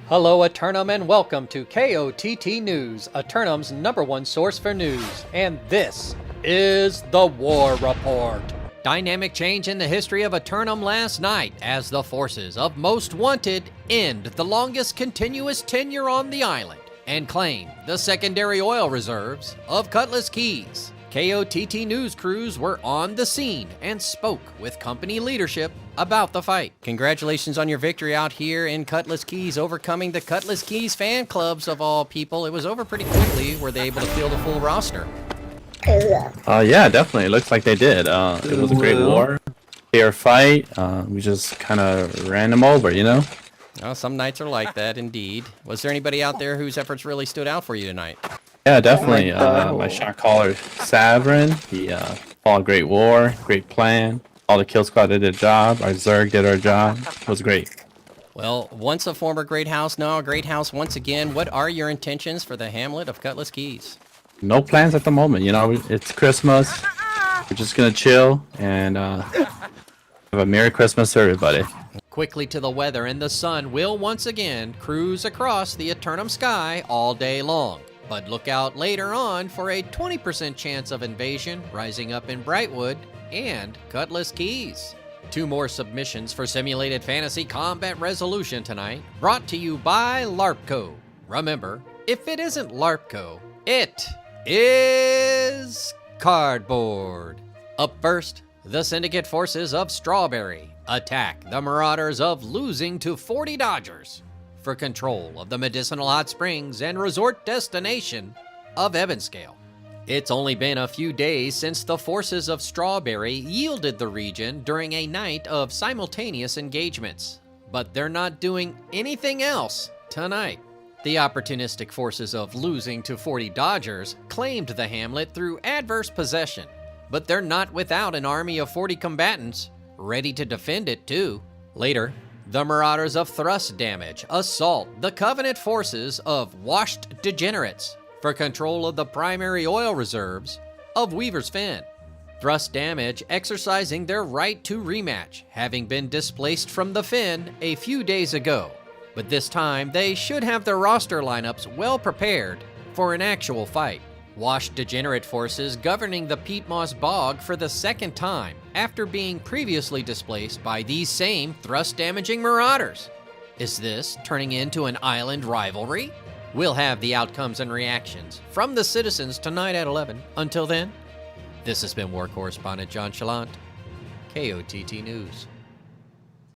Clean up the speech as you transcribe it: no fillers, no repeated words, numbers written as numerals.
Hello Eternum and welcome to KOTT News, Eternum's #1 source for news, and this is the War Report. Dynamic change in the history of Eternum last night as the forces of Most Wanted end the longest continuous tenure on the island and claim the secondary oil reserves of Cutlass Keys. KOTT news crews were on the scene and spoke with company leadership about the fight. Congratulations on your victory out here in Cutlass Keys, overcoming the Cutlass Keys fan clubs of all people. It was over pretty quickly. Were they able to field a full roster? Yeah, definitely. It looks like they did. It was a great war, fair fight. We just kind of ran them over, you know? Well, some nights are like that, indeed. Was there anybody out there whose efforts really stood out for you tonight? Yeah, definitely. My shot caller, Savrin, he fought a great war, great plan. All the kill squad did their job. Our Zerg did our job. It was great. Well, once a former great house, now a great house once again. What are your intentions for the hamlet of Cutlass Keys? No plans at the moment. You know, it's Christmas. We're just gonna chill and have a Merry Christmas to everybody. Quickly to the weather, and the sun will once again cruise across the Eternum sky all day long. But look out later on for a 20% chance of invasion rising up in Brightwood and Cutlass Keys. 2 more submissions for Simulated Fantasy Combat Resolution tonight, brought to you by LARPco. Remember, if it isn't LARPco, it is cardboard. Up first, the Syndicate forces of Strawberry attack the Marauders of Losing to 40 Dodgers for control of the medicinal hot springs and resort destination of Ebonscale. It's only been a few days since the forces of Strawberry yielded the region during a night of simultaneous engagements, but they're not doing anything else tonight. The opportunistic forces of Losing to 40 Dodgers claimed the hamlet through adverse possession, but they're not without an army of 40 combatants ready to defend it too. Later, the Marauders of Thrust Damage assault the Covenant forces of Washed Degenerates for control of the primary oil reserves of Weaver's Fen. Thrust Damage exercising their right to rematch, having been displaced from the Fen a few days ago. But this time, they should have their roster lineups well prepared for an actual fight. Washed Degenerate forces governing the Peat Moss Bog for the second time after being previously displaced by these same thrust-damaging Marauders. Is this turning into an island rivalry? We'll have the outcomes and reactions from the citizens tonight at 11. Until then, this has been War Correspondent JChalant, KOTT News.